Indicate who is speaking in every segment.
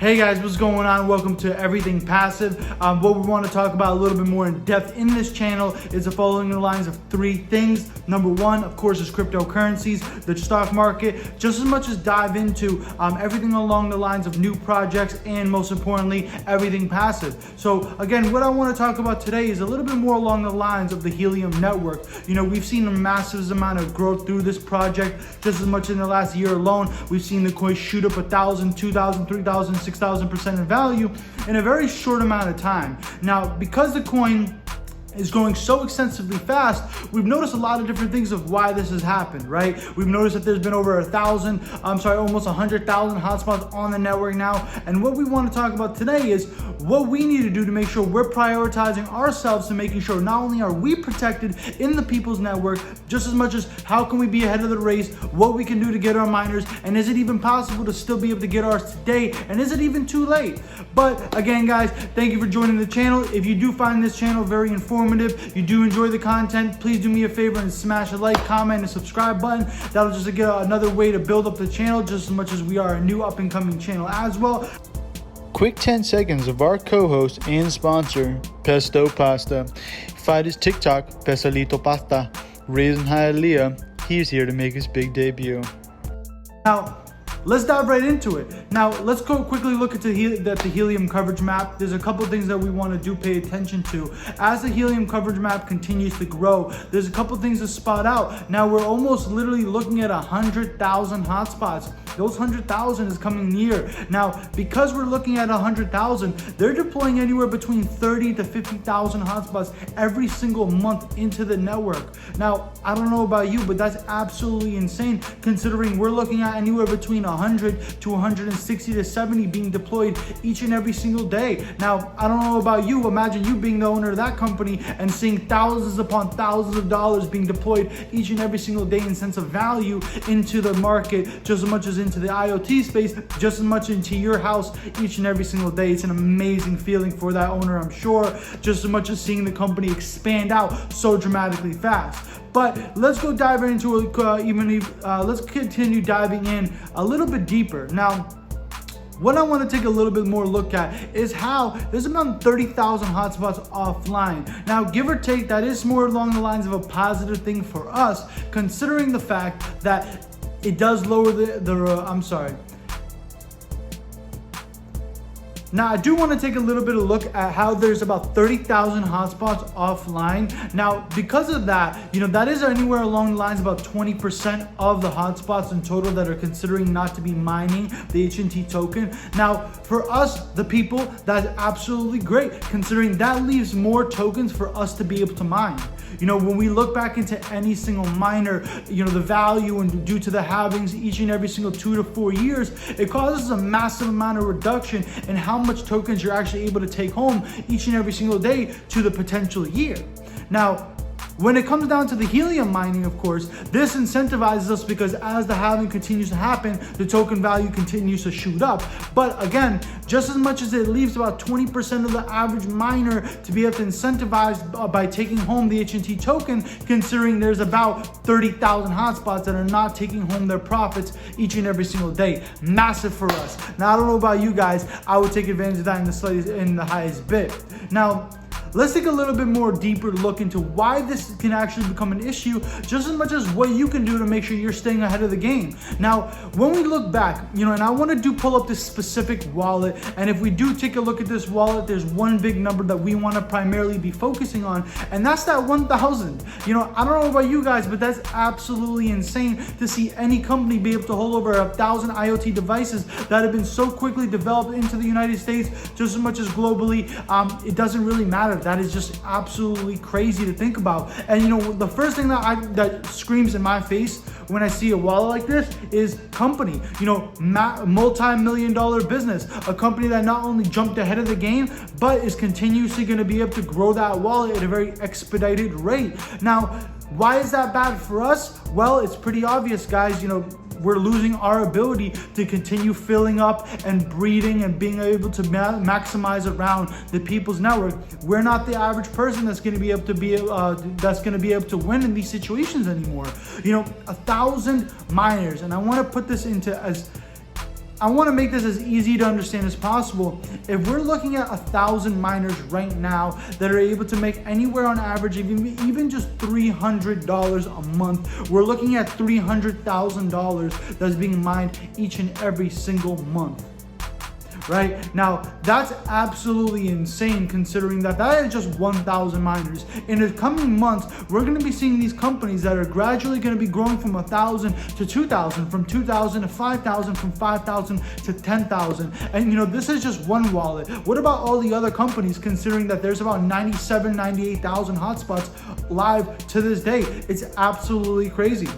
Speaker 1: Hey guys, what's going on? Welcome to Everything Passive. What we want to talk about a little bit more in depth in this channel is the following lines of three things. Number one, of course, is cryptocurrencies, the stock market, just as much as dive into everything along the lines of new projects and most importantly, everything passive. So again, what I want to talk about today is a little bit more along the lines of the Helium network. You know, we've seen a massive amount of growth through this project, just as much in the last year alone. We've seen the coin shoot up 1,000, 2,000, 3,000, 6,000% in value in a very short amount of time. Now, because the coin is growing so extensively fast, we've noticed a lot of different things of why this has happened, right? We've noticed that there's been over almost 100,000 hotspots on the network now. And what we want to talk about today is what we need to do to make sure we're prioritizing ourselves to making sure not only are we protected in the people's network, just as much as how can we be ahead of the race, what we can do to get our miners, and is it even possible to still be able to get ours today, and is it even too late? But again, guys, thank you for joining the channel. If you do find this channel very informative, you do enjoy the content, please do me a favor and smash a like, comment, and subscribe button. That'll just get another way to build up the channel just as much as we are a new up and coming channel as well.
Speaker 2: Quick 10 seconds of our co-host and sponsor, Pesto Pasta. Find his TikTok, Pesolito Pasta. Raising Hialeah, he's here to make his big debut.
Speaker 1: Now, let's dive right into it. Now, let's go quickly look at the Helium coverage map. There's a couple things that we want to pay attention to. As the Helium coverage map continues to grow, there's a couple things to spot out. Now, we're almost literally looking at 100,000 hotspots. Those 100,000 is coming near. Now, because we're looking at 100,000, they're deploying anywhere between 30 to 50,000 hotspots every single month into the network. Now, I don't know about you, but that's absolutely insane considering we're looking at anywhere between 100 to 160 to 70 being deployed each and every single day. Now, I don't know about you. Imagine you being the owner of that company and seeing thousands upon thousands of dollars being deployed each and every single day in sense of value into the market, just as much as into the IoT space, just as much into your house each and every single day. It's an amazing feeling for that owner, I'm sure, just as much as seeing the company expand out so dramatically fast. But let's go dive into it let's continue diving in a little bit deeper. Now, what I want to take a little bit more look at is how there's about 30,000 hotspots offline. Now, give or take, that is more along the lines of a positive thing for us, considering the fact that it does lower Now, I do want to take a little bit of look at how there's about 30,000 hotspots offline. Now, because of that, that is anywhere along the lines about 20% of the hotspots in total that are considering not to be mining the HNT token. Now, for us, the people, that's absolutely great, considering that leaves more tokens for us to be able to mine. When we look back into any single miner, the value and due to the halvings each and every single 2 to 4 years, it causes a massive amount of reduction in how much tokens you're actually able to take home each and every single day to the potential year. Now, when it comes down to the Helium mining, of course, this incentivizes us because as the halving continues to happen, the token value continues to shoot up. But again, just as much as it leaves about 20% of the average miner to be able to incentivize by taking home the HNT token, considering there's about 30,000 hotspots that are not taking home their profits each and every single day. Massive for us. Now, I don't know about you guys, I would take advantage of that in the highest bit. Now, let's take a little bit more deeper look into why this can actually become an issue, just as much as what you can do to make sure you're staying ahead of the game. Now, when we look back, and I want to pull up this specific wallet, and if we do take a look at this wallet, there's one big number that we want to primarily be focusing on, and that's that 1,000. I don't know about you guys, but that's absolutely insane to see any company be able to hold over 1,000 IoT devices that have been so quickly developed into the United States, just as much as globally. It doesn't really matter. That is just absolutely crazy to think about. And the first thing that screams in my face when I see a wallet like this is company. Multi-million-dollar business, a company that not only jumped ahead of the game, but is continuously going to be able to grow that wallet at a very expedited rate. Now, why is that bad for us? Well, it's pretty obvious, guys. We're losing our ability to continue filling up and breeding and being able to maximize around the people's network. We're not the average person that's going to be able to win in these situations anymore. 1,000 miners, and I want to put this into as I want to make this as easy to understand as possible. If we're looking at 1,000 miners right now that are able to make anywhere on average, even just $300 a month, we're looking at $300,000 that's being mined each and every single month. Right now, that's absolutely insane considering that is just 1,000 miners. In the coming months, we're going to be seeing these companies that are gradually going to be growing from 1,000 to 2,000, from 2,000 to 5,000, from 5,000 to 10,000. And this is just one wallet. What about all the other companies, considering that there's about 98,000 hotspots live to this day? It's absolutely crazy.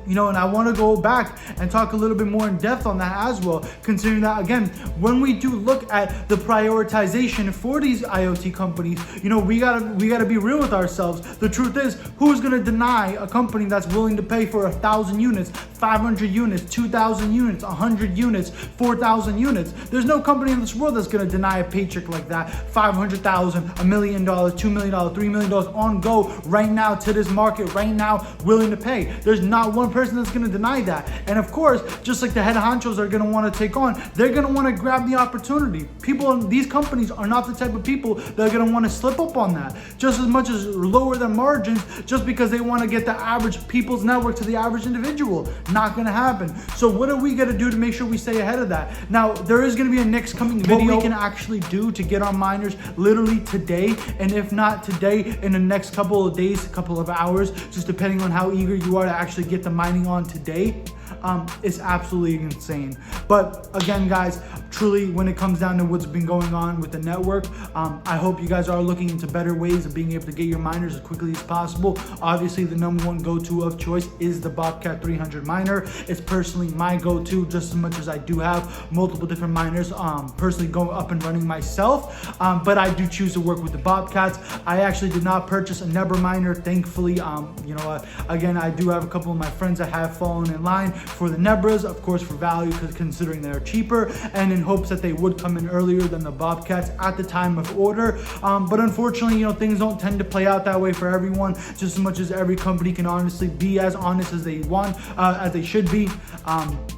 Speaker 1: And I want to go back and talk a little bit more in depth on that as well, considering that, again, when we do look at the prioritization for these IoT companies, we gotta be real with ourselves. The truth is, who's going to deny a company that's willing to pay for 1,000 units, 500 units, 2,000 units, 100 units, 4,000 units? There's no company in this world that's going to deny a paycheck like that. $500,000, $1 million, $2 million, $3 million on go right now to this market right now, willing to pay. There's not one person that's going to deny that. And of course, just like the head honchos are going to want to take on, they're going to want to grab the opportunity. These companies are not the type of people that are going to want to slip up on that, just as much as lower their margins just because they want to get the average people's network to the average individual. Not going to happen. So what are we going to do to make sure we stay ahead of that? Now, there is going to be a next coming video what we can actually do to get our miners literally today, and if not today, in the next couple of days, a couple of hours, just depending on how eager you are to actually get the mining on today. It's absolutely insane. But again, guys, truly, when it comes down to what's been going on with the network, I hope you guys are looking into better ways of being able to get your miners as quickly as possible. Obviously, the number one go-to of choice is the Bobcat 300 miner. It's personally my go-to, just as much as I do have multiple different miners personally going up and running myself. But I do choose to work with the Bobcats. I actually did not purchase a Nebra miner, thankfully. Again, I do have a couple of my friends that have fallen in line for the Nebras, of course, for value, because considering they're cheaper, and in hopes that they would come in earlier than the Bobcats at the time of order. But unfortunately, things don't tend to play out that way for everyone, just as much as every company can honestly be as honest as they want, as they should be.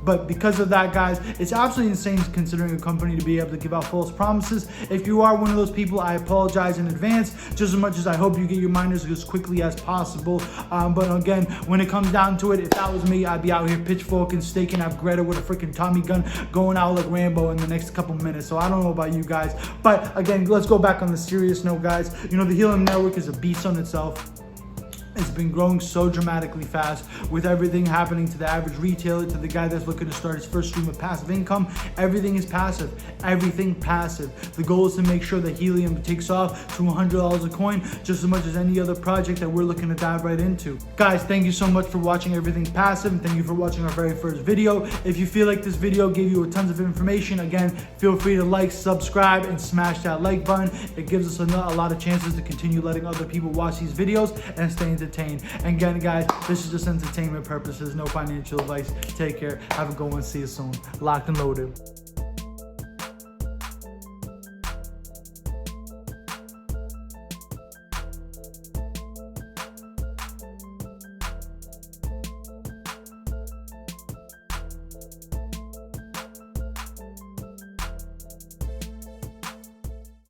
Speaker 1: But because of that, guys, it's absolutely insane considering a company to be able to give out false promises. If you are one of those people, I apologize in advance, just as much as I hope you get your miners as quickly as possible. But again, when it comes down to it, if that was me, I'd be out here pitchfork and staking up Greta with a freaking Tommy gun going out like Rambo in the next couple minutes. So I don't know about you guys, but again, let's go back on the serious note, guys. The Helium network is a beast on itself. It's been growing so dramatically fast with everything happening to the average retailer, to the guy that's looking to start his first stream of passive income. Everything is passive. Everything passive. The goal is to make sure that Helium takes off to $100 a coin, just as much as any other project that we're looking to dive right into. Guys, thank you so much for watching Everything Passive, and thank you for watching our very first video. If you feel like this video gave you tons of information, again, feel free to like, subscribe, and smash that like button. It gives us a lot of chances to continue letting other people watch these videos and stay entertained. And again, guys, this is just entertainment purposes, no financial advice. Take care. Have a good one. See you soon. Locked and loaded.